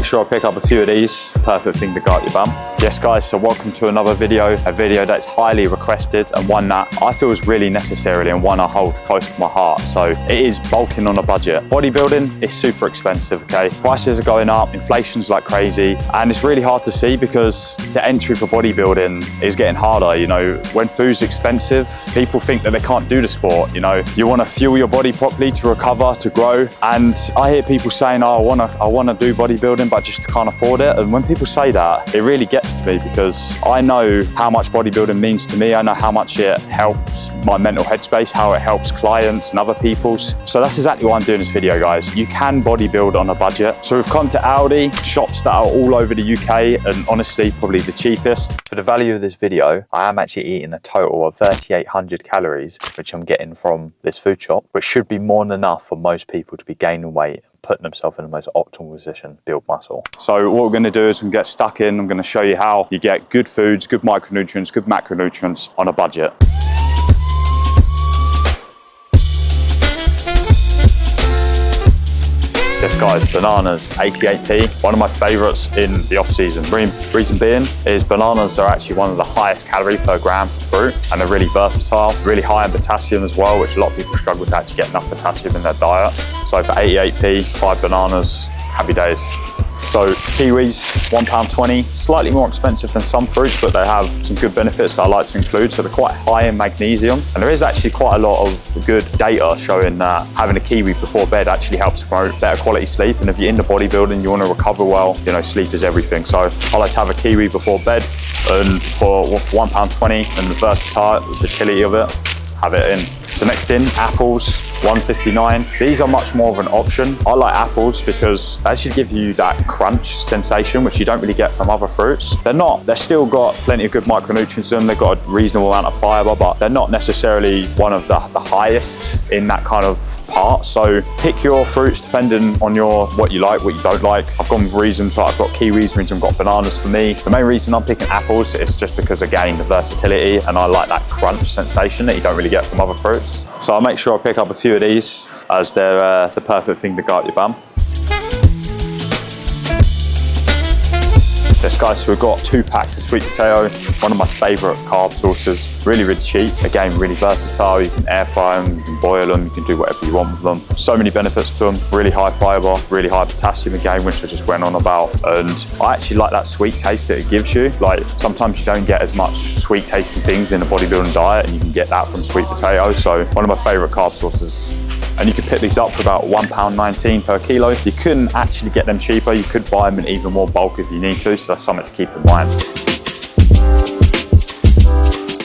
make sure I pick up a few of these. Perfect thing to go up your bum. Yes guys, so welcome to another video, a video that's highly requested and one that I feel is really necessary and one I hold close to my heart. So it is bulking on a budget. Bodybuilding is super expensive, okay? Prices are going up, inflation's like crazy, and it's really hard to see because the entry for bodybuilding is getting harder. You know, when food's expensive, people think that they can't do the sport. You know, you want to fuel your body properly to recover, to grow. And I hear people saying, oh, I want to do bodybuilding, but I just can't afford it. And when people say that, it really gets to me because I know how much bodybuilding means to me. I know how much it helps my mental headspace, how it helps clients and other people's. So that's exactly why I'm doing this video, guys. You can bodybuild on a budget. So we've come to Aldi, shops that are all over the UK, and honestly, probably the cheapest. For the value of this video, I am actually eating a total of 3,800 calories, which I'm getting from this food shop, which should be more than enough for most people to be gaining weight, putting themselves in the most optimal position to build muscle. So what we're going to do is we're going to get stuck in. I'm going to show you how you get good foods, good micronutrients, good macronutrients on a budget. Yes guys, bananas, 88p, one of my favorites in the off season. Reason being is bananas are actually one of the highest calorie per gram for fruit, and they're really versatile, really high in potassium as well, which a lot of people struggle to actually get enough potassium in their diet. So for 88p, 5 bananas, happy days. So kiwis, £1.20, slightly more expensive than some fruits, but they have some good benefits that I like to include. So they're quite high in magnesium. And there is actually quite a lot of good data showing that having a kiwi before bed actually helps promote better quality sleep. And if you're into bodybuilding, you want to recover well, you know, sleep is everything. So I like to have a kiwi before bed, and for £1.20 and the versatility of it, have it in. So next in, apples, $1.59. These are much more of an option. I like apples because they actually give you that crunch sensation, which you don't really get from other fruits. They're still got plenty of good micronutrients in them. They've got a reasonable amount of fiber, but they're not necessarily one of the highest in that kind of part. So pick your fruits depending on what you like, what you don't like. I've gone with reasons, like I've got kiwis, reasons I've got bananas for me. The main reason I'm picking apples is just because, again, the versatility, and I like that crunch sensation that you don't really get from other fruits. So I'll make sure I pick up a few of these as they're the perfect thing to go up your bum. Yes guys, so we've got 2 packs of sweet potato, one of my favourite carb sources, really cheap, again really versatile. You can air fry them, you can boil them, you can do whatever you want with them. So many benefits to them, really high fibre, really high potassium again, which I just went on about. And I actually like that sweet taste that it gives you. Like sometimes you don't get as much sweet tasting things in a bodybuilding diet, and you can get that from sweet potato. So one of my favourite carb sources. And you can pick these up for about £1.19 per kilo. You couldn't actually get them cheaper. You could buy them in even more bulk if you need to, so that's something to keep in mind.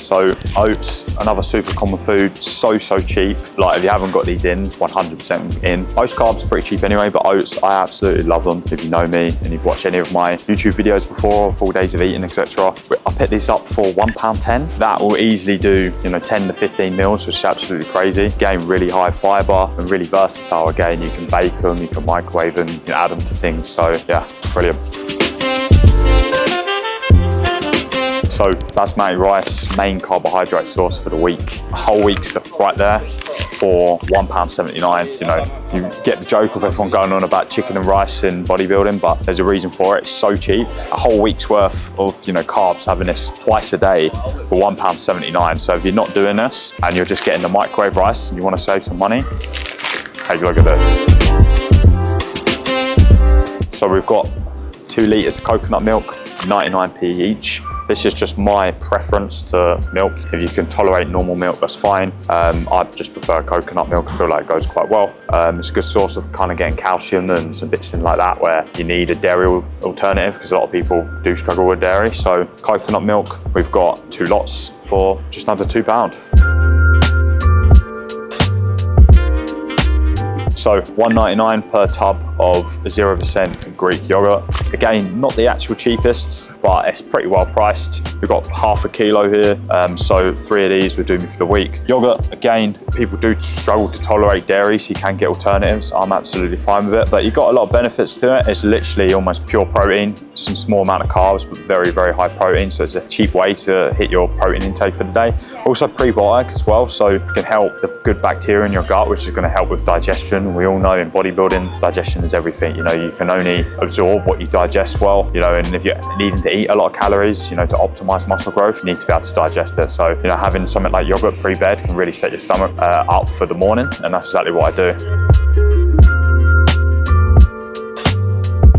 So oats, another super common food, so cheap. Like if you haven't got these in, 100% in. Most carbs are pretty cheap anyway, but oats, I absolutely love them. If you know me and you've watched any of my YouTube videos before, full days of eating, etc. I picked these up for £1.10. That will easily do, you know, 10 to 15 meals, which is absolutely crazy. Again, really high fiber and really versatile. Again, you can bake them, you can microwave them, you can add them to things. So yeah, brilliant. So basmati rice, main carbohydrate source for the week. A whole week's right there for £1.79. You know, you get the joke of everyone going on about chicken and rice in bodybuilding, but there's a reason for it. It's so cheap. A whole week's worth of, you know, carbs, having this twice a day for £1.79. So if you're not doing this and you're just getting the microwave rice and you want to save some money, take a look at this. So we've got 2 litres of coconut milk, 99p each. This is just my preference to milk. If you can tolerate normal milk, that's fine. I just prefer coconut milk. I feel like it goes quite well. It's a good source of kind of getting calcium and some bits in like that where you need a dairy alternative, because a lot of people do struggle with dairy. So coconut milk, we've got 2 lots for just under £2. So £1.99 per tub of 0% Greek yogurt. Again, not the actual cheapest, but it's pretty well priced. We've got half a kilo here, so 3 of these would do me for the week. Yogurt, again, people do struggle to tolerate dairy, so you can get alternatives. I'm absolutely fine with it, but you've got a lot of benefits to it. It's literally almost pure protein, some small amount of carbs, but very high protein, so it's a cheap way to hit your protein intake for the day. Also prebiotic as well, so it can help the good bacteria in your gut, which is going to help with digestion, digestion. We all know in bodybuilding, digestion is everything. You know, you can only absorb what you digest well, you know, and if you're needing to eat a lot of calories, you know, to optimize muscle growth, you need to be able to digest it. So, you know, having something like yogurt pre-bed can really set your stomach up for the morning, and that's exactly what I do.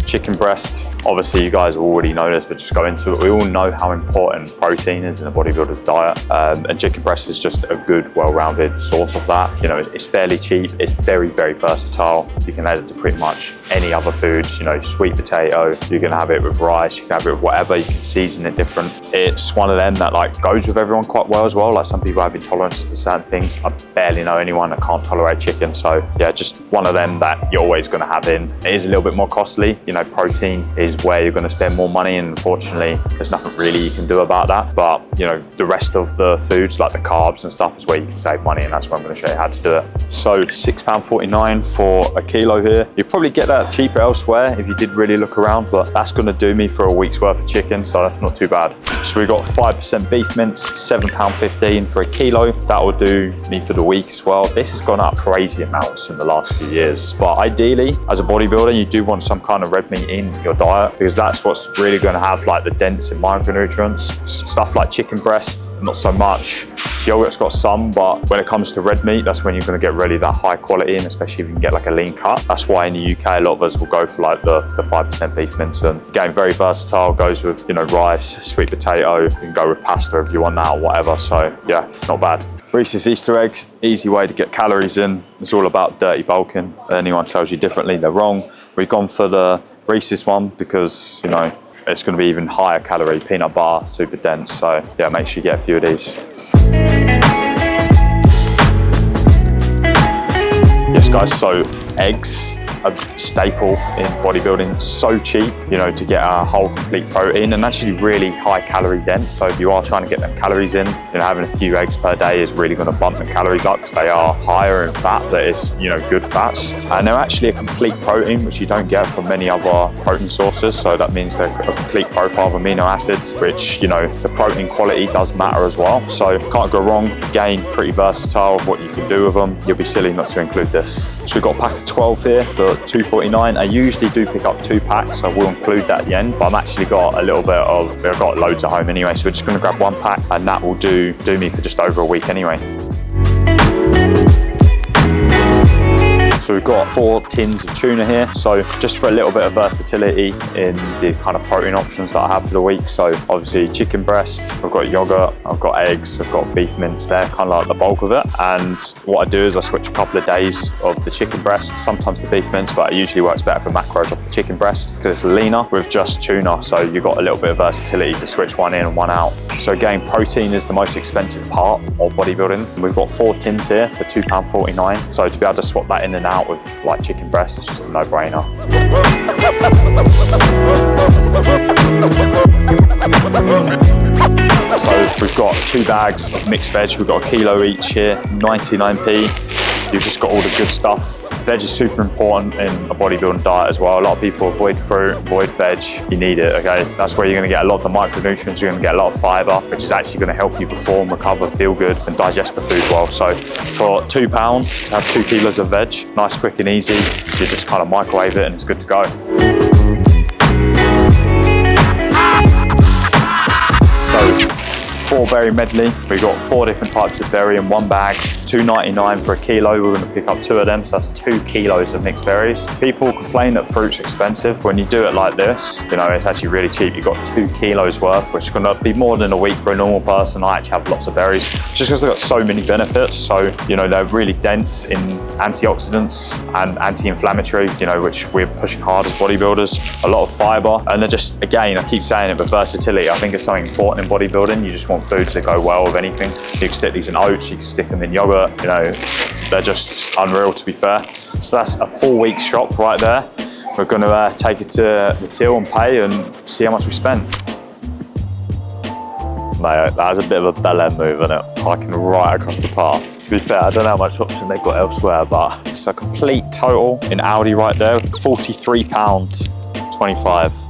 Chicken breast, obviously you guys already know this, but just go into it. We all know how important protein is in a bodybuilder's diet, and chicken breast is just a good, well-rounded source of that. You know, it's fairly cheap, it's very, very versatile. You can add it to pretty much any other foods, you know, sweet potato, you can have it with rice, you can have it with whatever, you can season it different. It's one of them that like goes with everyone quite well as well. Like some people have intolerances to certain things. I barely know anyone that can't tolerate chicken. So yeah, just one of them that you're always gonna have in. It is a little bit more costly, you know, protein is where you're going to spend more money, and unfortunately there's nothing really you can do about that. But you know, the rest of the foods like the carbs and stuff is where you can save money, and that's where I'm going to show you how to do it. So £6.49 for a kilo here. You'd probably get that cheaper elsewhere if you did really look around, but that's going to do me for a week's worth of chicken, so that's not too bad. So we've got 5% beef mince, £7.15 for a kilo. That will do me for the week as well. This has gone up crazy amounts in the last few years, but ideally as a bodybuilder you do want some kind of red meat in your diet, because that's what's really going to have like the dense in micronutrients. Stuff like chicken breast, not so much. Yogurt's got some, but when it comes to red meat, that's when you're going to get really that high quality, and especially if you can get like a lean cut. That's why in the UK a lot of us will go for like the 5% beef mince, and again, very versatile, goes with, you know, rice, sweet potato, you can go with pasta if you want that or whatever. So yeah, not bad. Reese's Easter eggs, easy way to get calories in. It's all about dirty bulking. Anyone tells you differently, they're wrong. We've gone for the Reese's one because, you know, it's going to be even higher calorie, peanut butter, super dense. So yeah, make sure you get a few of these. Yes guys, so eggs, a staple in bodybuilding. It's so cheap, you know, to get a whole complete protein, and actually really high calorie dense. So if you are trying to get them calories in, you know, having a few eggs per day is really going to bump the calories up, because they are higher in fat, but it's, you know, good fats, and they're actually a complete protein, which you don't get from many other protein sources. So that means they're a complete profile of amino acids, which, you know, the protein quality does matter as well. So can't go wrong. Again, pretty versatile of what you can do with them. You'll be silly not to include this. So we've got a pack of 12 here for $2.49. I usually do pick up 2 packs, so we'll include that at the end, but I've actually got a little bit of, I've got loads at home anyway, so we're just going to grab 1 pack, and that will do me for just over a week anyway. So we've got 4 tins of tuna here. So just for a little bit of versatility in the kind of protein options that I have for the week. So obviously chicken breast, I've got yogurt, I've got eggs, I've got beef mince there, kind of like the bulk of it. And what I do is I switch a couple of days of the chicken breast, sometimes the beef mince, but it usually works better for macros of the chicken breast because it's leaner with just tuna. So you've got a little bit of versatility to switch one in and one out. So again, protein is the most expensive part of bodybuilding. We've got 4 tins here for £2.49. So to be able to swap that in and out with like chicken breast, it's just a no-brainer. So we've got 2 bags of mixed veg. We've got a kilo each here, 99p. You've just got all the good stuff. Veg is super important in a bodybuilding diet as well. A lot of people avoid fruit, avoid veg. You need it, okay? That's where you're gonna get a lot of the micronutrients, you're gonna get a lot of fiber, which is actually gonna help you perform, recover, feel good, and digest the food well. So for £2, to have 2 kilos of veg, nice, quick and easy, you just kind of microwave it and it's good to go. So 4 berry medley. We've got 4 different types of berry in 1 bag, $2.99 for a kilo. We're going to pick up 2 of them, so that's 2 kilos of mixed berries. People complain that fruit's expensive. When you do it like this, you know, it's actually really cheap. You've got 2 kilos worth, which is going to be more than a week for a normal person. I actually have lots of berries just because they've got so many benefits. So, you know, they're really dense in antioxidants and anti-inflammatory, you know, which we're pushing hard as bodybuilders. A lot of fiber, and they're just, again, I keep saying it, but versatility, I think is something important in bodybuilding. You just want foods that go well with anything. You can stick these in oats, you can stick them in yogurt, you know, they're just unreal, to be fair. So that's a 4-week shop right there. We're going to take it to the till and pay and see how much we spent. Mate, that was a bit of a Bel Air move, isn't it? Parking right across the path. To be fair, I don't know how much option they've got elsewhere, but it's a complete total in Aldi right there, £43.25.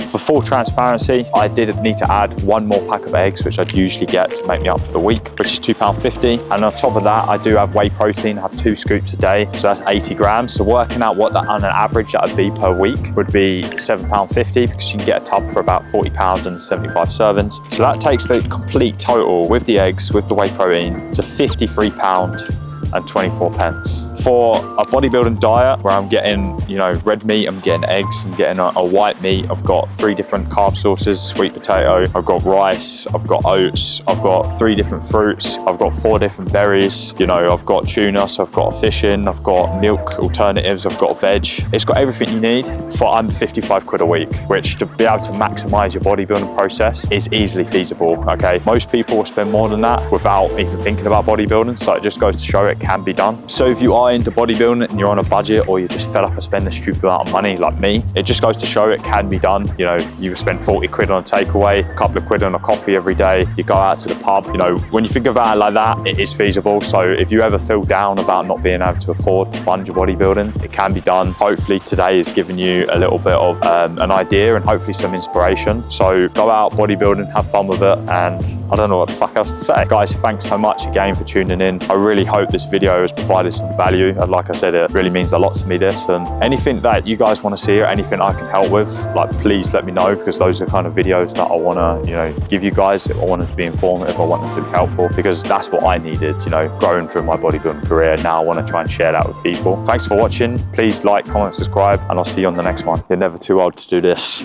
For full transparency, I did need to add one more pack of eggs, which I'd usually get to make me up for the week, which is £2.50. And on top of that, I do have whey protein. I have 2 scoops a day, so that's 80 grams. So working out what that on an average that would be per week would be £7.50, because you can get a tub for about £40 and 75 servings. So that takes the complete total with the eggs, with the whey protein, to £53.24. For a bodybuilding diet where I'm getting, you know, red meat, I'm getting eggs, I'm getting a white meat, I've got 3 different carb sources, sweet potato, I've got rice, I've got oats, I've got 3 different fruits, I've got 4 different berries, you know, I've got tuna, so I've got a fish in, I've got milk alternatives, I've got veg. It's got everything you need for under 55 quid a week, which, to be able to maximize your bodybuilding process, is easily feasible, okay? Most people will spend more than that without even thinking about bodybuilding, so it just goes to show it can be done. So if you are into bodybuilding and you're on a budget, or you just fed up and spend a stupid amount of money like me, it just goes to show it can be done. You know, you spend 40 quid on a takeaway, a couple of quid on a coffee every day, you go out to the pub. You know, when you think about it like that, it is feasible. So if you ever feel down about not being able to afford to fund your bodybuilding, it can be done. Hopefully today has given you a little bit of an idea and hopefully some inspiration. So go out bodybuilding, have fun with it, and I don't know what the fuck else to say. Guys, thanks so much again for tuning in. I really hope this video has provided some value. And like I said, it really means a lot to me, this. And anything that you guys want to see or anything I can help with, like, please let me know, because those are the kind of videos that I want to, you know, give you guys. I want them to be informative, I want them to be helpful, because that's what I needed, you know, growing through my bodybuilding career. Now I want to try and share that with people. Thanks for watching. Please like, comment, subscribe, and I'll see you on the next one. You're never too old to do this.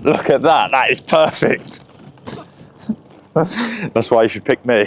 Look at that, that is perfect. That's why you should pick me.